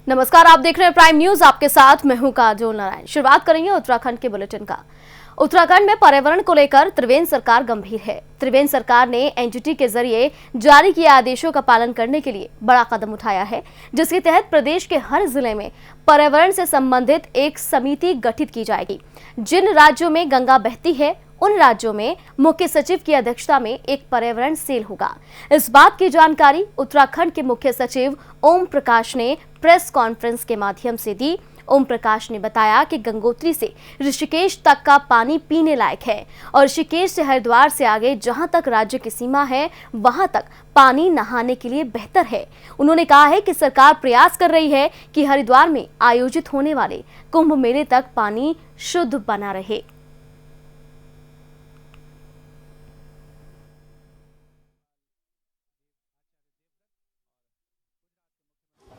नमस्कार, आप देख रहे हैं प्राइम न्यूज। आपके साथ मैं हूं काजोल नारायण। शुरुआत करेंगे उत्तराखंड के बुलेटिन का। उत्तराखंड में पर्यावरण को लेकर त्रिवेंद्र सरकार गंभीर है। त्रिवेंद्र सरकार ने एनजीटी के जरिए जारी किए आदेशों का पालन करने के लिए बड़ा कदम उठाया है, जिसके तहत प्रदेश के हर जिले में पर्यावरण से संबंधित एक समिति गठित की जाएगी। जिन राज्यों में गंगा बहती है उन राज्यों में मुख्य सचिव की अध्यक्षता में एक पर्यावरण सेल होगा। इस बात की जानकारी उत्तराखंड के मुख्य सचिव ओम प्रकाश ने प्रेस कॉन्फ्रेंस के माध्यम से दी। ओम प्रकाश ने बताया कि गंगोत्री से ऋषिकेश तक का पानी पीने लायक है और ऋषिकेश से हरिद्वार से आगे जहां तक राज्य की सीमा है वहां तक पानी नहाने के लिए बेहतर है। उन्होंने कहा है कि सरकार प्रयास कर रही है कि हरिद्वार में आयोजित होने वाले कुंभ मेले तक पानी शुद्ध बना रहे।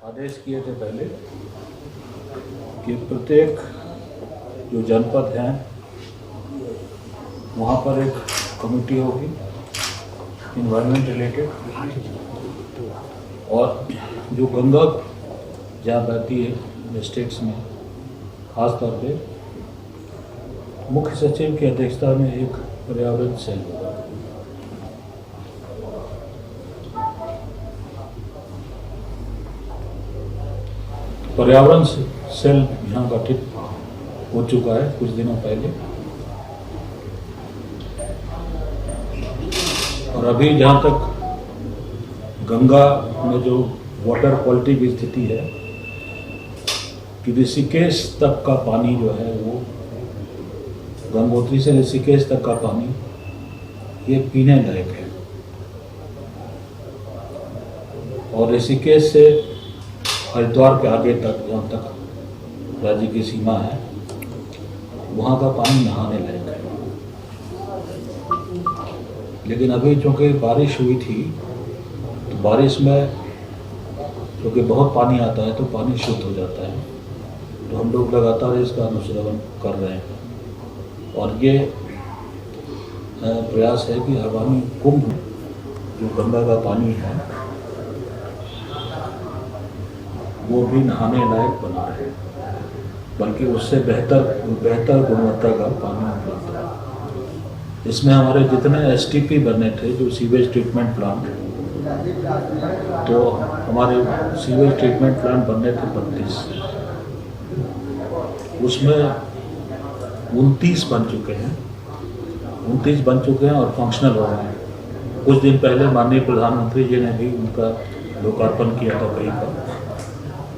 आदेश किए थे पहले कि प्रत्येक जो जनपद हैं वहाँ पर एक कमेटी होगी इन्वायरमेंट रिलेटेड, और जो गंगा जहाँ बहती है स्टेट्स में खास तौर पे मुख्य सचिव की अध्यक्षता में एक पर्यावरण सेल होगा। पर्यावरण सेल यहाँ गठित हो चुका है कुछ दिनों पहले, और अभी जहाँ तक गंगा में जो वाटर क्वालिटी की स्थिति है कि ऋषिकेश तक का पानी जो है वो गंगोत्री से ऋषिकेश तक का पानी ये पीने लायक है, और ऋषिकेश से हरिद्वार के आगे तक जहाँ तक राज्य की सीमा है वहाँ का पानी नहाने लायक है। लेकिन अभी चूँकि बारिश हुई थी तो बारिश में क्योंकि बहुत पानी आता है तो पानी शुद्ध हो जाता है, तो हम लोग लगातार इसका अनुश्रवण कर रहे हैं, और ये प्रयास है कि आगामी कुंभ जो गंगा का पानी है वो भी नहाने लायक बना रहे, बल्कि उससे बेहतर गुणवत्ता का पानी उपलब्ध है। इसमें हमारे जितने एसटीपी बने थे जो सीवेज ट्रीटमेंट प्लांट, तो हमारे सीवेज ट्रीटमेंट प्लांट बनने थे 32, उसमें 29 बन चुके हैं और फंक्शनल हो रहे हैं। कुछ दिन पहले माननीय प्रधानमंत्री जी ने भी उनका लोकार्पण किया था कहीं पर,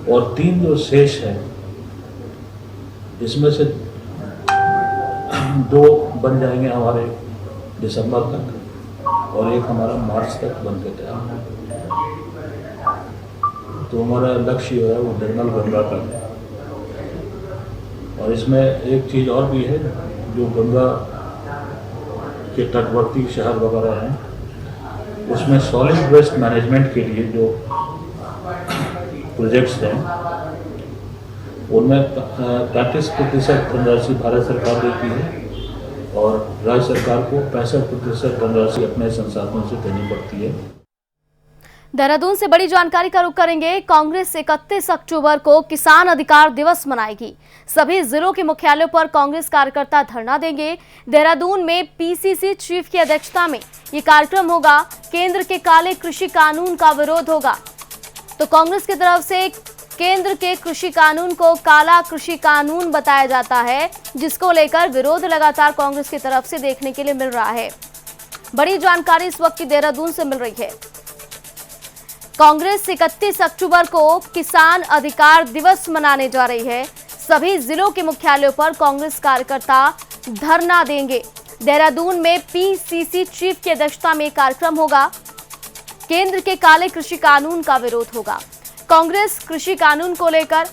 और 3 जो शेष है इसमें से 2 बन जाएंगे हमारे दिसंबर तक और एक हमारा मार्च तक बन के तैयार है। तो हमारा लक्ष्य जो है वो निर्मल गंगा का है, और इसमें एक चीज़ और भी है, जो गंगा के तटवर्ती शहर वगैरह हैं उसमें सॉलिड वेस्ट मैनेजमेंट के लिए जो प्रोजेक्ट्स हैं उनमें 35% धनराशि भारत सरकार देती है और राज्य सरकार को 65% धनराशि अपने संसाधनों से देनी पड़ती है। देहरादून से बड़ी जानकारी का रुख करेंगे। कांग्रेस 31 अक्टूबर को किसान अधिकार दिवस मनाएगी। सभी जिलों के मुख्यालयों पर कांग्रेस कार्यकर्ता धरना देंगे। देहरादून में पीसीसी चीफ की अध्यक्षता में ये कार्यक्रम होगा। केंद्र के काले कृषि कानून का विरोध होगा। तो कांग्रेस की तरफ से केंद्र के कृषि कानून को काला कृषि कानून बताया जाता है, जिसको लेकर विरोध लगातार कांग्रेस की तरफ से देखने के लिए मिल रहा है। बड़ी जानकारी इस वक्त की देहरादून से मिल रही है। कांग्रेस 31 अक्टूबर को किसान अधिकार दिवस मनाने जा रही है। सभी जिलों के मुख्यालयों पर कांग्रेस कार्यकर्ता धरना देंगे। देहरादून में पीसीसी चीफ की अध्यक्षता में कार्यक्रम होगा। केंद्र के काले कृषि कानून का विरोध होगा। कांग्रेस कृषि कानून को लेकर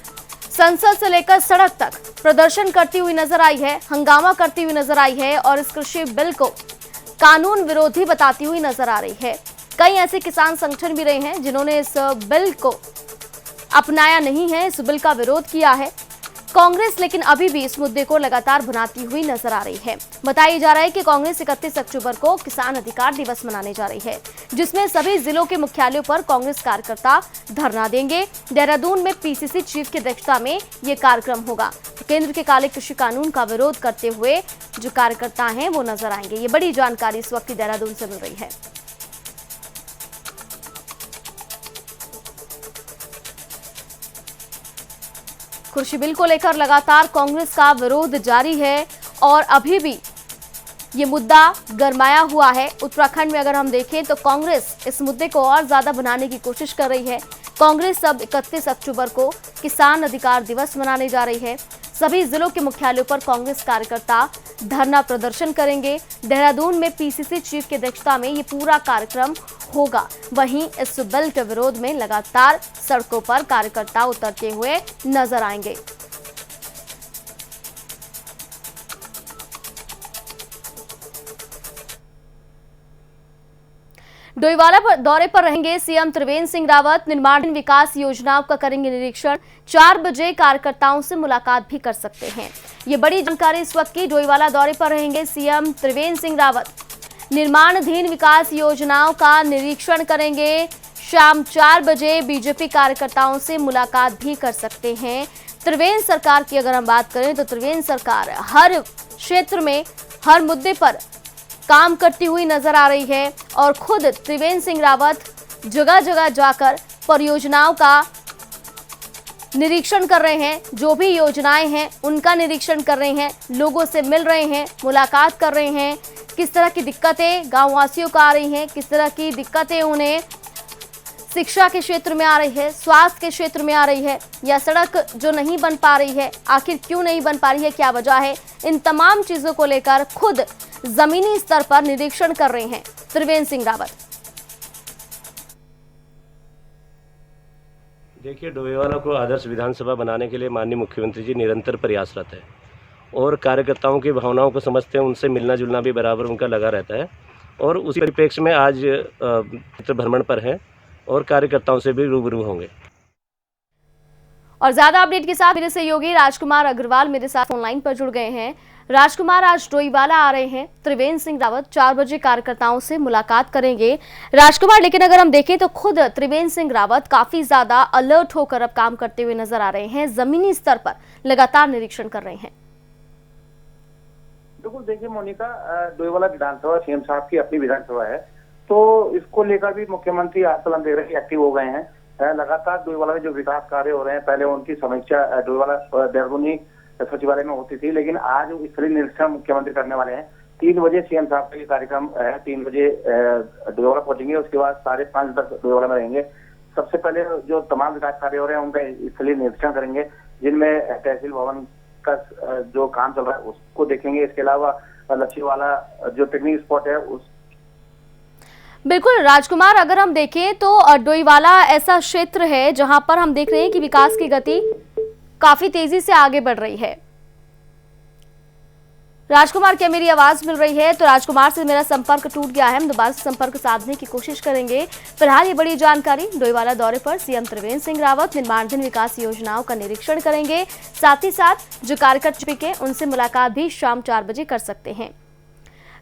संसद से लेकर सड़क तक प्रदर्शन करती हुई नजर आई है, हंगामा करती हुई नजर आई है और इस कृषि बिल को कानून विरोधी बताती हुई नजर आ रही है। कई ऐसे किसान संगठन भी रहे हैं जिन्होंने इस बिल को अपनाया नहीं है, इस बिल का विरोध किया है। कांग्रेस लेकिन अभी भी इस मुद्दे को लगातार भुनाती हुई नजर आ रही है। बताया जा रहा है कि कांग्रेस 31 अक्टूबर को किसान अधिकार दिवस मनाने जा रही है। जिसमें सभी जिलों के मुख्यालयों पर कांग्रेस कार्यकर्ता धरना देंगे। देहरादून में पीसीसी चीफ की अध्यक्षता में ये कार्यक्रम होगा। तो केंद्र के काले कृषि कानून का विरोध करते हुए जो कार्यकर्ता हैं वो नजर आएंगे। ये बड़ी जानकारी इस वक्त देहरादून से मिल रही है। कृषि बिल को लेकर लगातार कांग्रेस का विरोध जारी है और अभी भी ये मुद्दा गरमाया हुआ है। उत्तराखंड में अगर हम देखें तो कांग्रेस इस मुद्दे को और ज्यादा बनाने की कोशिश कर रही है। कांग्रेस अब 31 अक्टूबर को किसान अधिकार दिवस मनाने जा रही है। सभी जिलों के मुख्यालयों पर कांग्रेस कार्यकर्ता धरना प्रदर्शन करेंगे। देहरादून में पीसीसी चीफ की अध्यक्षता में ये पूरा कार्यक्रम होगा। वहीं इस बिल के विरोध में लगातार सड़कों पर कार्यकर्ता उतरते हुए नजर आएंगे। डोईवाला दौरे पर रहेंगे सीएम त्रिवेंद्र सिंह रावत। निर्माण विकास योजनाओं का करेंगे निरीक्षण। 4 बजे कार्यकर्ताओं से मुलाकात भी कर सकते हैं। ये बड़ी जानकारी इस वक्त की। डोईवाला दौरे पर रहेंगे सीएम त्रिवेंद्र सिंह रावत। निर्माणाधीन विकास योजनाओं का निरीक्षण करेंगे। शाम 4 बजे बीजेपी कार्यकर्ताओं से मुलाकात भी कर सकते हैं। त्रिवेंद्र सरकार की अगर हम बात करें तो त्रिवेंद्र सरकार हर क्षेत्र में हर मुद्दे पर काम करती हुई नजर आ रही है और खुद त्रिवेंद्र सिंह रावत जगह जगह जाकर परियोजनाओं का निरीक्षण कर रहे हैं। जो भी योजनाएं हैं उनका निरीक्षण कर रहे हैं, लोगों से मिल रहे हैं, मुलाकात कर रहे हैं। किस तरह की दिक्कतें गांव वासियों को आ रही हैं, किस तरह की दिक्कतें उन्हें शिक्षा के क्षेत्र में आ रही है, स्वास्थ्य के क्षेत्र में आ रही है, या सड़क जो नहीं बन पा रही है आखिर क्यों नहीं बन पा रही है, क्या वजह है, इन तमाम चीजों को लेकर खुद जमीनी स्तर पर निरीक्षण कर रहे हैं त्रिवेंद्र सिंह रावत। देखिए, डोईवाला को आदर्श विधानसभा बनाने के लिए माननीय मुख्यमंत्री जी निरंतर प्रयासरत है और कार्यकर्ताओं की भावनाओं को समझते हैं, उनसे मिलना जुलना भी बराबर उनका लगा रहता है और उसी परिप्रेक्ष्य में आज क्षेत्र भ्रमण पर हैं और कार्यकर्ताओं से भी रूबरू होंगे। और ज्यादा अपडेट के साथ मेरे सहयोगी राजकुमार अग्रवाल मेरे साथ ऑनलाइन पर जुड़ गए हैं। राजकुमार, आज डोईवाला आ रहे हैं त्रिवेंद्र सिंह रावत, 4 बजे कार्यकर्ताओं से मुलाकात करेंगे। राजकुमार, लेकिन अगर हम देखें तो खुद त्रिवेंद्र सिंह रावत काफी ज्यादा अलर्ट होकर अब काम करते हुए नजर आ रहे हैं, जमीनी स्तर पर लगातार निरीक्षण कर रहे हैं। बिल्कुल, देखिए मोनिका, डोईवाला विधानसभा सीएम साहब की अपनी विधानसभा है, तो इसको लेकर भी मुख्यमंत्री आजकल देख रहे हैं एक्टिव हो गए हैं। लगातार डोईवाला में जो विकास कार्य हो रहे हैं, पहले उनकी समीक्षा डोईवाला देहरादूनी सचिवालय में होती थी, लेकिन आज स्थलीय निरीक्षण मुख्यमंत्री करने वाले हैं। 3 बजे सीएम साहब का ये कार्यक्रम है। 3 बजे डोईवाला पहुंचेंगे, उसके बाद 5:30 तक डोईवाला में रहेंगे। सबसे पहले जो तमाम विकास कार्य हो रहे हैं उनका स्थलीय निरीक्षण करेंगे, जिनमें तहसील भवन का जो काम चल रहा है उसको देखेंगे। इसके अलावा लच्छीवाला जो पिकनिक स्पॉट है उस बिल्कुल राजकुमार, अगर हम देखें तो डोईवाला ऐसा क्षेत्र है जहां पर हम देख रहे हैं कि विकास की गति काफी तेजी से आगे बढ़ रही है। राजकुमार, क्या मेरी आवाज मिल रही है? तो राजकुमार से मेरा संपर्क टूट गया है, हम दोबारा से संपर्क साधने की कोशिश करेंगे। फिलहाल ये बड़ी जानकारी, डोईवाला दौरे पर सीएम त्रिवेंद्र सिंह रावत निर्माणाधीन विकास योजनाओं का निरीक्षण करेंगे। साथ ही साथ जो कार्यकर्ता के उनसे मुलाकात भी शाम 4 बजे कर सकते हैं।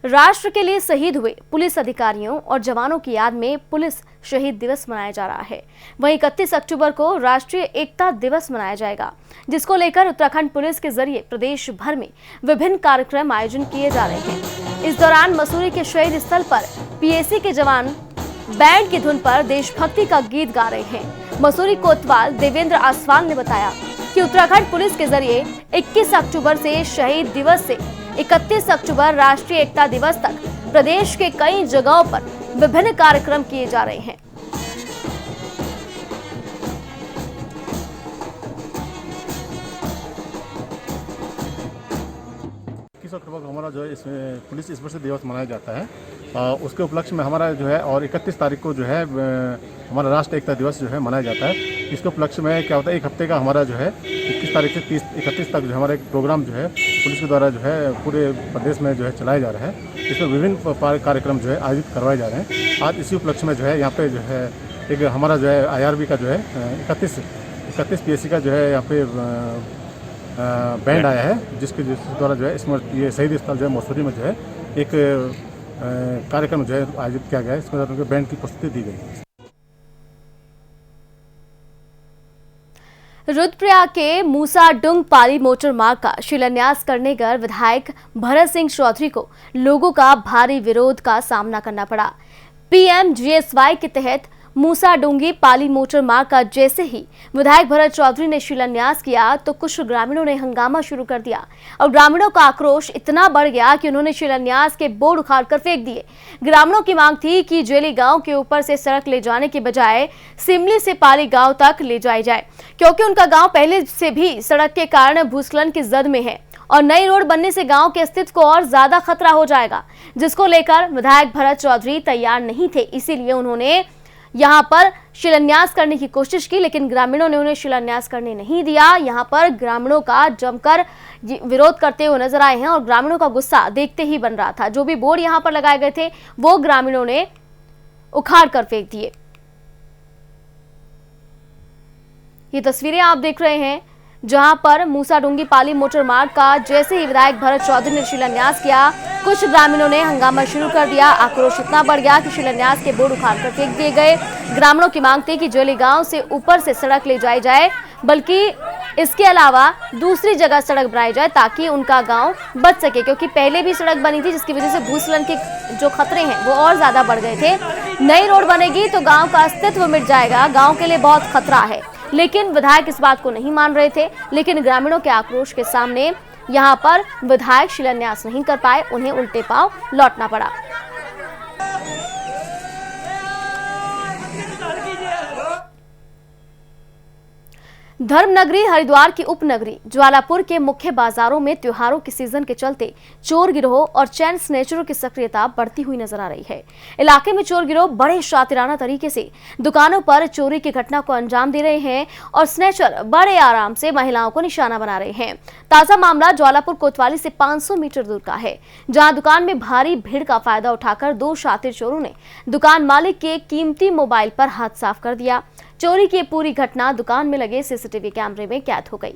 राष्ट्र के लिए शहीद हुए पुलिस अधिकारियों और जवानों की याद में पुलिस शहीद दिवस मनाया जा रहा है। वहीं 31 अक्टूबर को राष्ट्रीय एकता दिवस मनाया जाएगा, जिसको लेकर उत्तराखंड पुलिस के जरिए प्रदेश भर में विभिन्न कार्यक्रम आयोजन किए जा रहे हैं। इस दौरान मसूरी के शहीद स्थल पर पीएसी के जवान बैंड की धुन पर देशभक्ति का गीत गा रहे हैं। मसूरी कोतवाल देवेंद्र आसवाल ने बताया कि उत्तराखंड पुलिस के जरिए 21 अक्टूबर से शहीद दिवस से 31 अक्टूबर राष्ट्रीय एकता दिवस तक प्रदेश के कई जगहों पर विभिन्न कार्यक्रम किए जा रहे हैं। 21 अक्टूबर को हमारा जो है इसमें पुलिस स्मृति दिवस मनाया जाता है। उसके उपलक्ष्य में हमारा जो है और 31 तारीख को जो है हमारा राष्ट्रीय एकता दिवस जो है मनाया जाता है। इसके उपलक्ष्य में क्या होता है, 1 हफ्ते का हमारा जो है 21 तारीख से 31 तक जो हमारा एक प्रोग्राम जो है पुलिस के द्वारा जो है पूरे प्रदेश में जो है चलाया जा रहा है। इसमें विभिन्न कार्यक्रम जो है आयोजित करवाए जा रहे हैं। आज इसी उपलक्ष्य में जो है यहाँ पे जो है एक हमारा जो है IRB का जो है 31 PSC का जो है यहाँ पे बैंड आया है, जिसके द्वारा जो है इसमें ये शहीद स्थल जो है मसूरी में जो है एक कार्यक्रम जो है आयोजित किया गया है। इसमें उनके बैंड की प्रस्तुति दी गई। रुद्रप्रयाग के मूसाडुंग पाली मोटर मार्ग का शिलान्यास करने कर विधायक भरत सिंह चौधरी को लोगों का भारी विरोध का सामना करना पड़ा। पीएमजीएसवाई के तहत मूसाडुंगी पाली मोटर मार्ग का जैसे ही विधायक भरत चौधरी ने शिलान्यास किया तो कुछ ग्रामीणों ने हंगामा शुरू कर दिया और ग्रामीणों का आक्रोश इतना बढ़ गया कि उन्होंने शिलान्यास के बोर्ड उखाड़कर फेंक दिए। ग्रामीणों की मांग थी कि जेली गांव के ऊपर से सड़क ले जाने के बजाय सिमली से पाली गांव तक ले जाई जाए, क्योंकि उनका गांव पहले से भी सड़क के कारण भूस्खलन की जद में है और नई रोड बनने से गांव के अस्तित्व को और ज्यादा खतरा हो जाएगा, जिसको लेकर विधायक भरत चौधरी तैयार नहीं थे। इसीलिए उन्होंने यहां पर शिलान्यास करने की कोशिश की, लेकिन ग्रामीणों ने उन्हें शिलान्यास करने नहीं दिया। यहां पर ग्रामीणों का जमकर विरोध करते हुए नजर आए हैं और ग्रामीणों का गुस्सा देखते ही बन रहा था। जो भी बोर्ड यहां पर लगाए गए थे वो ग्रामीणों ने उखाड़ कर फेंक दिए। ये तस्वीरें आप देख रहे हैं जहां पर मूसाडुंगी पाली मोटर मार्ग का जैसे ही विधायक भरत चौधरी ने शिलान्यास किया, कुछ ग्रामीणों ने हंगामा शुरू कर दिया। आक्रोश इतना बढ़ गया कि शिलान्यास के बोर्ड उखाड़कर फेंक दिए गए। ग्रामीणों की मांग थी कि जोली गांव से ऊपर से सड़क ले जाई जाए, बल्कि इसके अलावा दूसरी जगह सड़क बनाई जाए ताकि उनका गांव बच सके, क्योंकि पहले भी सड़क बनी थी जिसकी वजह से भूस्खलन के जो खतरे हैं वो और ज्यादा बढ़ गए थे। नई रोड बनेगी तो गाँव का अस्तित्व मिट जाएगा, गाँव के लिए बहुत खतरा है। लेकिन विधायक इस बात को नहीं मान रहे थे। लेकिन ग्रामीणों के आक्रोश के सामने यहां पर विधायक शिलान्यास नहीं कर पाए, उन्हें उल्टे पांव लौटना पड़ा। धर्मनगरी हरिद्वार की उपनगरी ज्वालापुर के मुख्य बाजारों में त्योहारों के सीजन के चलते चोर गिरोह और चैन स्नेचरों की सक्रियता बढ़ती हुई नजर आ रही है। इलाके में चोर गिरोह बड़े शातिराना तरीके से दुकानों पर चोरी की घटना को अंजाम दे रहे हैं और स्नेचर बड़े आराम से महिलाओं को निशाना बना रहे हैं। ताजा मामला ज्वालापुर कोतवाली से 500 मीटर दूर का है, जहां दुकान में भारी भीड़ का फायदा उठाकर दो शातिर चोरों ने दुकान मालिक के कीमती मोबाइल पर हाथ साफ कर दिया। चोरी की पूरी घटना दुकान में लगे सीसीटीवी कैमरे में कैद हो गई।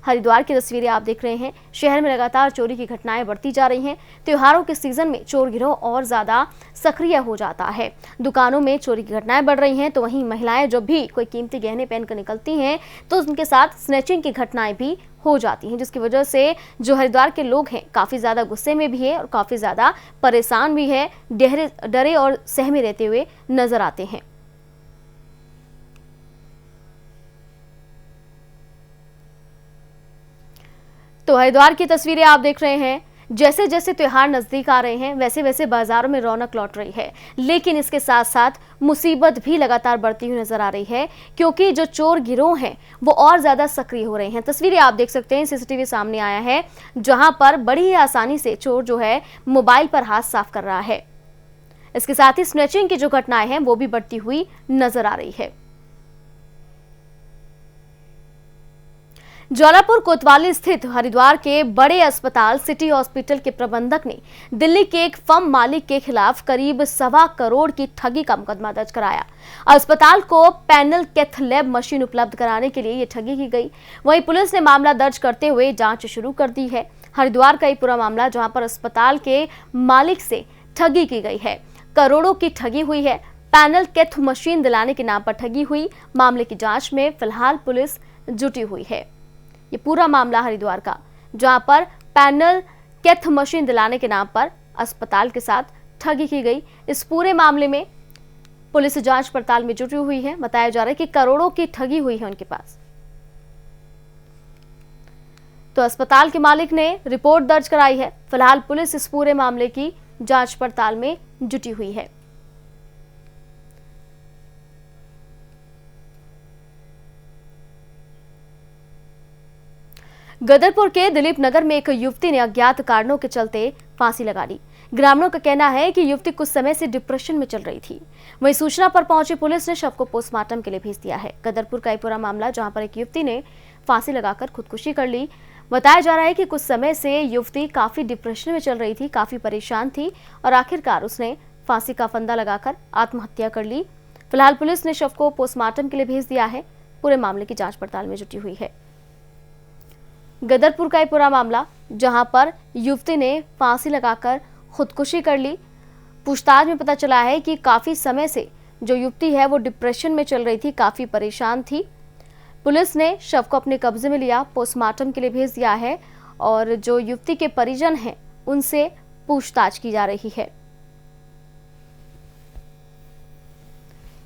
हरिद्वार की तस्वीरें आप देख रहे हैं। शहर में लगातार चोरी की घटनाएं बढ़ती जा रही हैं। त्योहारों के सीजन में चोर गिरोह और ज्यादा सक्रिय हो जाता है। दुकानों में चोरी की घटनाएं बढ़ रही हैं, तो वहीं महिलाएं जब भी कोई कीमती गहने पहनकर निकलती हैं तो उनके साथ स्नैचिंग की घटनाएं भी हो जाती हैं, जिसकी वजह से जो हरिद्वार के लोग हैं काफी ज्यादा गुस्से में भी है और काफी ज्यादा परेशान भी है, डरे और सहमे रहते हुए नजर आते हैं। तो हरिद्वार की तस्वीरें आप देख रहे हैं। जैसे जैसे त्योहार नजदीक आ रहे हैं वैसे वैसे बाजारों में रौनक लौट रही है, लेकिन इसके साथ साथ मुसीबत भी लगातार बढ़ती हुई नजर आ रही है, क्योंकि जो चोर गिरोह हैं वो और ज्यादा सक्रिय हो रहे हैं। तस्वीरें आप देख सकते हैं, सीसीटीवी सामने आया है जहां पर बड़ी ही आसानी से चोर जो है मोबाइल पर हाथ साफ कर रहा है। इसके साथ ही स्नैचिंग की जो घटनाएं हैं वो भी बढ़ती हुई नजर आ रही है। ज्वालापुर कोतवाली स्थित हरिद्वार के बड़े अस्पताल सिटी हॉस्पिटल के प्रबंधक ने दिल्ली के एक फर्म मालिक के खिलाफ करीब 1.25 करोड़ की ठगी का मुकदमा दर्ज कराया। अस्पताल को पैनल कैथ लैब मशीन उपलब्ध कराने के लिए ये ठगी की गई। वहीं पुलिस ने मामला दर्ज करते हुए जांच शुरू कर दी है। हरिद्वार का ये पूरा मामला जहां पर अस्पताल के मालिक से ठगी की गई है, करोड़ों की ठगी हुई है। पैनल कैथ मशीन दिलाने के नाम पर ठगी हुई। मामले की जांच में फिलहाल पुलिस जुटी हुई है। ये पूरा मामला हरिद्वार का, जहां पर पैनल कैथ मशीन दिलाने के नाम पर अस्पताल के साथ ठगी की गई। इस पूरे मामले में पुलिस जांच पड़ताल में जुटी हुई है। बताया जा रहा है कि करोड़ों की ठगी हुई है उनके पास। तो अस्पताल के मालिक ने रिपोर्ट दर्ज कराई है। फिलहाल पुलिस इस पूरे मामले की जांच पड़ताल में जुटी हुई है। गदरपुर के दिलीप नगर में एक युवती ने अज्ञात कारणों के चलते फांसी लगा ली। ग्रामीणों का कहना है कि युवती कुछ समय से डिप्रेशन में चल रही थी। वहीं सूचना पर पहुंची पुलिस ने शव को पोस्टमार्टम के लिए भेज दिया है। गदरपुर का पूरा मामला, जहां पर एक युवती ने फांसी लगाकर खुदकुशी कर ली। बताया जा रहा है कि कुछ समय से युवती काफी डिप्रेशन में चल रही थी, काफी परेशान थी और आखिरकार उसने फांसी का फंदा लगाकर आत्महत्या कर ली। फिलहाल पुलिस ने शव को पोस्टमार्टम के लिए भेज दिया है। पूरे मामले की जांच पड़ताल में जुटी हुई है। गदरपुर का पूरा मामला, जहां पर युवती ने फांसी लगाकर खुदकुशी कर ली। पूछताछ में पता चला है कि काफी समय से जो युवती है वो डिप्रेशन में चल रही थी, काफी परेशान थी। पुलिस ने शव को अपने कब्जे में लिया, पोस्टमार्टम के लिए भेज दिया है और जो युवती के परिजन हैं उनसे पूछताछ की जा रही है।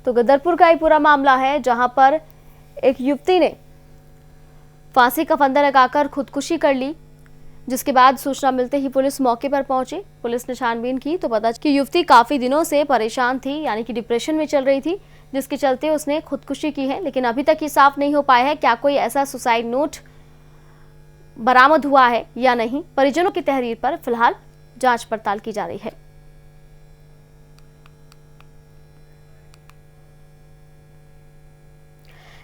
तो गदरपुर का ये पूरा मामला है जहां पर एक युवती ने फांसी का फंदा लगाकर खुदकुशी कर ली, जिसके बाद सूचना मिलते ही पुलिस मौके पर पहुंची। पुलिस ने छानबीन की तो पता कि युवती काफी दिनों से परेशान थी, यानी कि डिप्रेशन में चल रही थी, जिसके चलते उसने खुदकुशी की है। लेकिन अभी तक ये साफ नहीं हो पाया है क्या कोई ऐसा सुसाइड नोट बरामद हुआ है या नहीं। परिजनों की तहरीर पर फिलहाल जांच पड़ताल की जा रही है।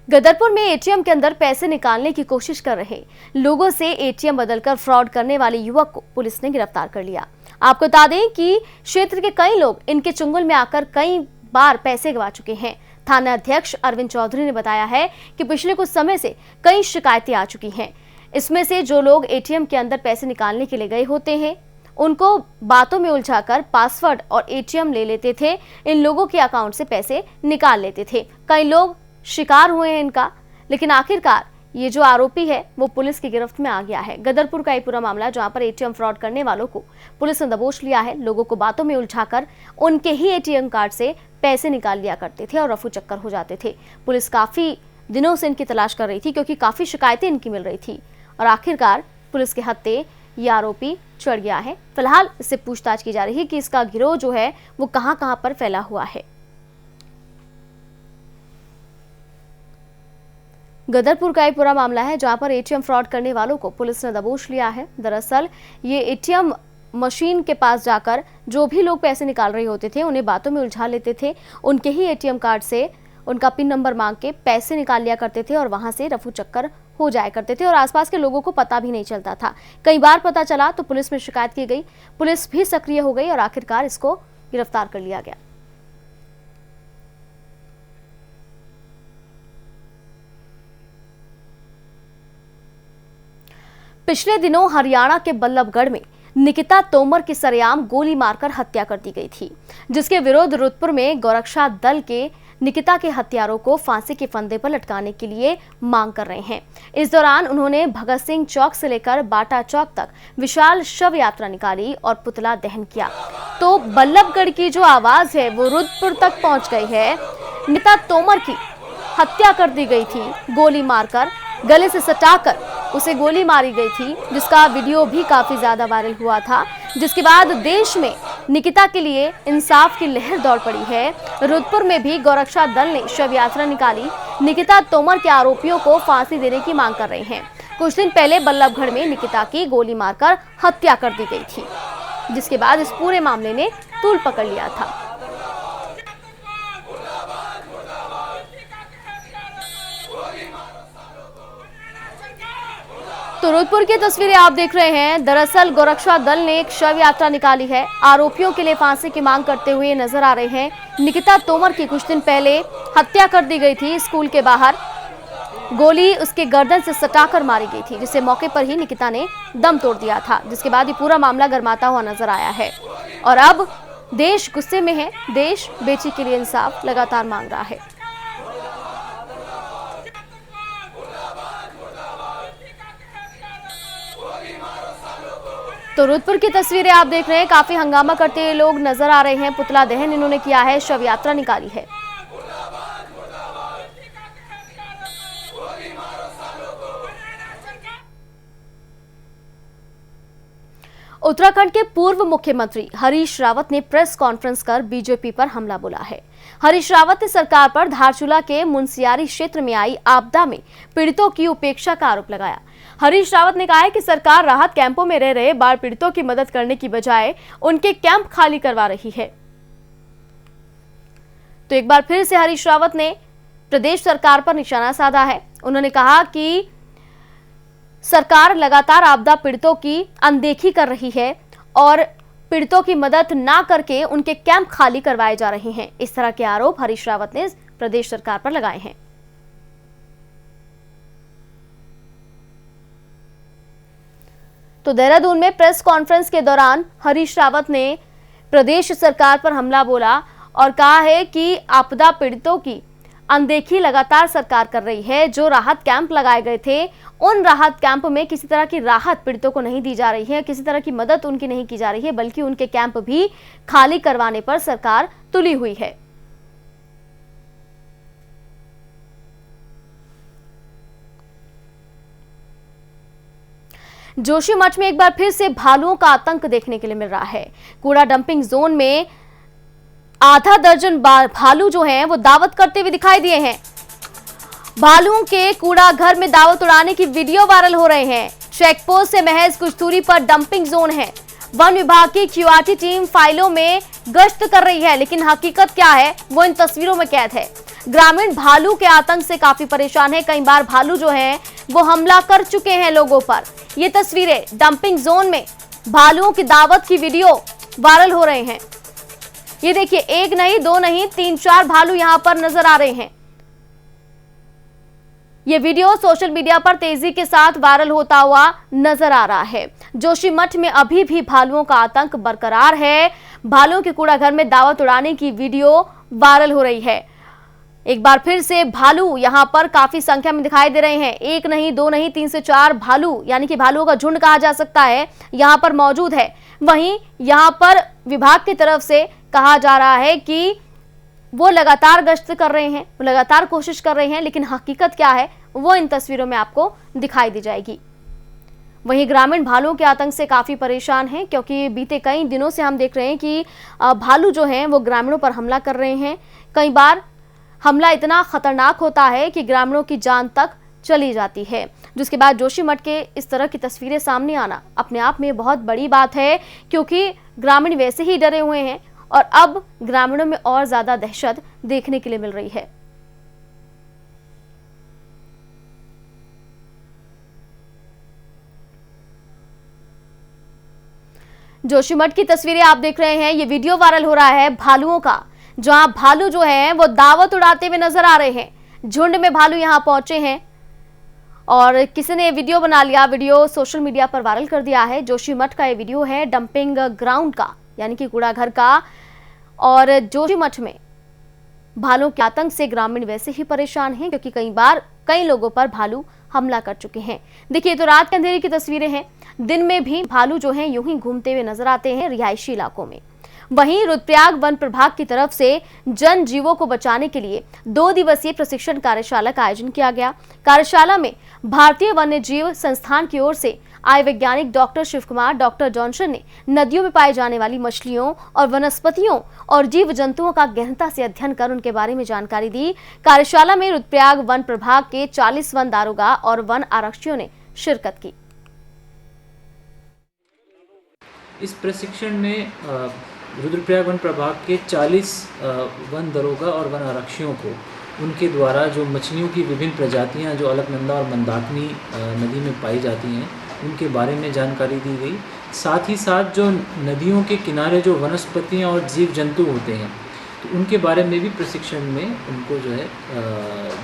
गदरपुर में एटीएम के अंदर पैसे निकालने की कोशिश कर रहे लोगों से एटीएम बदलकर फ्रॉड करने वाले युवक को पुलिस ने गिरफ्तार कर लिया। आपको बता दें कि क्षेत्र के कई लोग इनके चुंगल में आकर कई बार पैसे गंवा चुके हैं। थाना अध्यक्ष अरविंद चौधरी ने बताया है कि पिछले कुछ समय से कई शिकायतें आ चुकी हैं। इसमें से जो लोग एटीएम के अंदर पैसे निकालने के लिए गए होते हैं उनको बातों में उलझाकर पासवर्ड और एटीएम ले लेते थे, इन लोगों के अकाउंट से पैसे निकाल लेते थे। कई लोग शिकार हुए हैं इनका, लेकिन आखिरकार ये जो आरोपी है वो पुलिस की गिरफ्त में आ गया है। गदरपुर का ये पूरा मामला जहां पर एटीएम फ्रॉड करने वालों को पुलिस ने दबोच लिया है। लोगों को बातों में उलझाकर उनके ही एटीएम कार्ड से पैसे निकाल लिया करते थे और रफू चक्कर हो जाते थे। पुलिस काफी दिनों से इनकी तलाश कर रही थी क्योंकि काफी शिकायतें इनकी मिल रही थी और आखिरकार पुलिस के हत्थे ये आरोपी चढ़ गया है। फिलहाल इससे पूछताछ की जा रही है कि इसका गिरोह जो है वो कहां पर फैला हुआ है। गदरपुर का एक पूरा मामला है जहां पर एटीएम फ्रॉड करने वालों को पुलिस ने दबोच लिया है। दरअसल ये एटीएम मशीन के पास जाकर जो भी लोग पैसे निकाल रहे होते थे उन्हें बातों में उलझा लेते थे, उनके ही एटीएम कार्ड से उनका पिन नंबर मांग के पैसे निकाल लिया करते थे और वहां से रफू चक्कर हो जाया करते थे और आसपास के लोगों को पता भी नहीं चलता था। कई बार पता चला तो पुलिस में शिकायत की गई, पुलिस भी सक्रिय हो गई और आखिरकार इसको गिरफ्तार कर लिया गया। पिछले दिनों हरियाणा के बल्लभगढ़ में निकिता तोमर की सरेआम गोली मारकर हत्या कर दी गई थी, जिसके विरोध रुद्रपुर में गौरक्षा दल के निकिता के हत्यारों को फांसी के फंदे पर लटकाने के लिए मांग कर रहे हैं। इस दौरान उन्होंने भगत सिंह चौक से लेकर बाटा चौक तक विशाल शव यात्रा निकाली और पुतला दहन किया। तो बल्लभगढ़ की जो आवाज है वो रुद्रपुर तक पहुंच गई है। निकिता तोमर की हत्या कर दी गई थी, गोली मारकर, गले से सटाकर उसे गोली मारी गई थी, जिसका वीडियो भी काफी ज्यादा वायरल हुआ था, जिसके बाद देश में निकिता के लिए इंसाफ की लहर दौड़ पड़ी है। रुद्रपुर में भी गौरक्षा दल ने शव यात्रा निकाली, निकिता तोमर के आरोपियों को फांसी देने की मांग कर रहे हैं। कुछ दिन पहले बल्लभगढ़ में निकिता की गोली मारकर हत्या कर दी गई थी, जिसके बाद इस पूरे मामले ने तूल पकड़ लिया था। तो रुद्रपुर की तस्वीरें आप देख रहे हैं। दरअसल गौरक्षा दल ने एक शव यात्रा निकाली है, आरोपियों के लिए फांसी की मांग करते हुए नजर आ रहे हैं। निकिता तोमर की कुछ दिन पहले हत्या कर दी गई थी, स्कूल के बाहर गोली उसके गर्दन से सटाकर मारी गई थी, जिसे मौके पर ही निकिता ने दम तोड़ दिया था, जिसके बाद ये पूरा मामला गरमाता हुआ नजर आया है। और अब देश गुस्से में है, देश बेटी के लिए इंसाफ लगातार मांग रहा है। तो रुद्रपुर की तस्वीरें आप देख रहे हैं, काफी हंगामा करते हुए लोग नजर आ रहे हैं। पुतला दहन इन्होंने किया है, शव यात्रा निकाली है। उत्तराखंड के पूर्व मुख्यमंत्री हरीश रावत ने प्रेस कॉन्फ्रेंस कर बीजेपी पर हमला बोला है। हरीश रावत ने सरकार पर धारचूला के मुनस्यारी क्षेत्र में आई आपदा में पीड़ितों की उपेक्षा का आरोप लगाया। हरीश रावत ने कहा है कि सरकार राहत कैंपों में रह रहे बाढ़ पीड़ितों की मदद करने की बजाय उनके कैंप खाली करवा रही है। तो एक बार फिर से हरीश रावत ने प्रदेश सरकार पर निशाना साधा है। उन्होंने कहा कि सरकार लगातार आपदा पीड़ितों की अनदेखी कर रही है और पीड़ितों की मदद ना करके उनके कैंप खाली करवाए जा रहे हैं। इस तरह के आरोप हरीश रावत ने प्रदेश सरकार पर लगाए हैं। तो देहरादून में प्रेस कॉन्फ्रेंस के दौरान हरीश रावत ने प्रदेश सरकार पर हमला बोला और कहा है कि आपदा पीड़ितों की अनदेखी लगातार सरकार कर रही है। जो राहत कैंप लगाए गए थे, उन राहत कैंप में किसी तरह की राहत पीड़ितों को नहीं दी जा रही है, किसी तरह की मदद उनकी नहीं की जा रही है, बल्कि उनके कैंप भी खाली करवाने पर सरकार तुली हुई है। जोशीमठ में एक बार फिर से भालुओं का आतंक देखने के लिए मिल रहा है। कूड़ा डंपिंग जोन में आधा दर्जन भालू जो हैं वो दावत करते हुए दिखाई दिए हैं। भालुओं के कूड़ा घर में दावत उड़ाने की वीडियो वायरल हो रहे हैं। चेकपोस्ट से महज कुछ दूरी पर डंपिंग जोन है। वन विभाग की क्यूआरटी टीम फाइलों में गश्त कर रही है, लेकिन हकीकत क्या है वो इन तस्वीरों में कैद है। ग्रामीण भालू के आतंक से काफी परेशान है। कई बार भालू जो हैं वो हमला कर चुके हैं लोगों पर। ये तस्वीरें डंपिंग जोन में भालुओं की दावत की वीडियो वायरल हो रहे हैं। ये देखिए, एक नहीं, दो नहीं, 3-4 भालू यहां पर नजर आ रहे हैं। ये वीडियो सोशल मीडिया पर तेजी के साथ वायरल होता हुआ नजर आ रहा है। जोशीमठ में अभी भी भालुओं का आतंक बरकरार है। भालुओं के कूड़ा घर में दावत उड़ाने की वीडियो वायरल हो रही है। एक बार फिर से भालू यहां पर काफी संख्या में दिखाई दे रहे हैं। एक नहीं, दो नहीं, 3 से 4 भालू, यानी कि भालुओं का झुंड कहा जा सकता है, यहां पर मौजूद है। वहीं यहां पर विभाग की तरफ से कहा जा रहा है कि वो लगातार गश्त कर रहे हैं, वो लगातार कोशिश कर रहे हैं, लेकिन हकीकत क्या है वो इन तस्वीरों में आपको दिखाई दी जाएगी। वहीं ग्रामीण भालुओं के आतंक से काफी परेशान हैं, क्योंकि बीते कई दिनों से हम देख रहे हैं कि भालू जो हैं वो ग्रामीणों पर हमला कर रहे हैं। कई बार हमला इतना खतरनाक होता है कि ग्रामीणों की जान तक चली जाती है, जिसके बाद जोशीमठ के इस तरह की तस्वीरें सामने आना अपने आप में बहुत बड़ी बात है, क्योंकि ग्रामीण वैसे ही डरे हुए हैं और अब ग्रामीणों में और ज्यादा दहशत देखने के लिए मिल रही है। जोशीमठ की तस्वीरें आप देख रहे हैं। ये वीडियो वायरल हो रहा है भालुओं का, जहां भालू जो हैं वो दावत उड़ाते हुए नजर आ रहे हैं। झुंड में भालू यहां पहुंचे हैं और किसी ने वीडियो बना लिया, वीडियो सोशल मीडिया पर वायरल कर दिया है। जोशीमठ का ये वीडियो है डंपिंग ग्राउंड का, यानी कि कूड़ा घर का। और जोशीमठ में भालुओं के आतंक से ग्रामीण वैसे ही परेशान हैं, क्योंकि कई बार कई लोगों पर भालू हमला कर चुके हैं। देखिए, तो रात के अंधेरे की तस्वीरें हैं। दिन में भी भालू जो हैं यूं ही घूमते हुए नजर आते हैं रिहायशी इलाकों में। वहीं रुद्रप्रयाग वन प्रभाग की तरफ से जन जीवों को बचाने के लिए 2 दिवसीय प्रशिक्षण कार्यशाला का आयोजन किया गया। कार्यशाला में भारतीय वन्य जीव संस्थान की ओर से आए वैज्ञानिक doctor Shiv Kumar, doctor Johnson ने नदियों में पाई जाने वाली मछलियों और वनस्पतियों और जीव जंतुओं का गहनता से अध्ययन कर उनके बारे में जानकारी दी। कार्यशाला में रुद्रप्रयाग वन प्रभाग के 40 वन दारोगा और वन आरक्षियों ने शिरकत की। इस प्रशिक्षण में रुद्रप्रयाग वन प्रभाग के 40 वन दरोगा और वन आरक्षियों को उनके द्वारा जो मछलियों की विभिन्न प्रजातियां जो अलकनंदा और मंदाकिनी नदी में पाई जाती हैं उनके बारे में जानकारी दी गई। साथ ही साथ जो नदियों के किनारे जो वनस्पतियां और जीव जंतु होते हैं तो उनके बारे में भी प्रशिक्षण में उनको जो है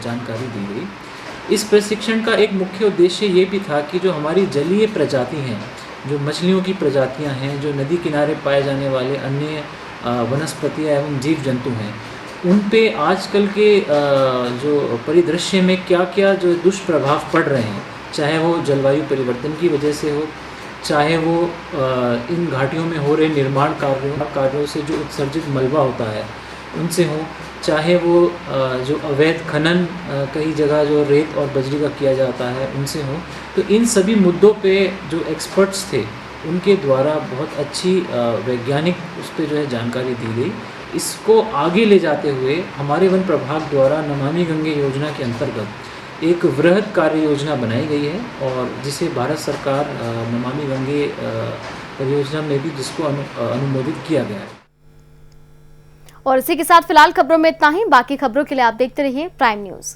जानकारी दी गई। इस प्रशिक्षण का एक मुख्य उद्देश्य ये भी था कि जो हमारी जलीय प्रजाति हैं, जो मछलियों की प्रजातियां हैं, जो नदी किनारे पाए जाने वाले अन्य वनस्पतियां एवं जीव जंतु हैं, उन पे आजकल के जो परिदृश्य में क्या क्या जो दुष्प्रभाव पड़ रहे हैं, चाहे वो जलवायु परिवर्तन की वजह से हो, चाहे वो इन घाटियों में हो रहे निर्माण कार्यों से जो उत्सर्जित मलबा होता है उनसे हो, चाहे वो जो अवैध खनन कई जगह जो रेत और बजरी का किया जाता है उनसे हो। तो इन सभी मुद्दों पे जो एक्सपर्ट्स थे उनके द्वारा बहुत अच्छी वैज्ञानिक उस पर जो है जानकारी दी गई। इसको आगे ले जाते हुए हमारे वन प्रभाग द्वारा नमामि गंगे योजना के अंतर्गत एक वृहद कार्य योजना बनाई गई है और जिसे भारत सरकार नमामि गंगे परियोजना में भी जिसको अनुमोदित किया गया है। और इसी के साथ फिलहाल खबरों में इतना ही। बाकी खबरों के लिए आप देखते रहिए प्राइम न्यूज़।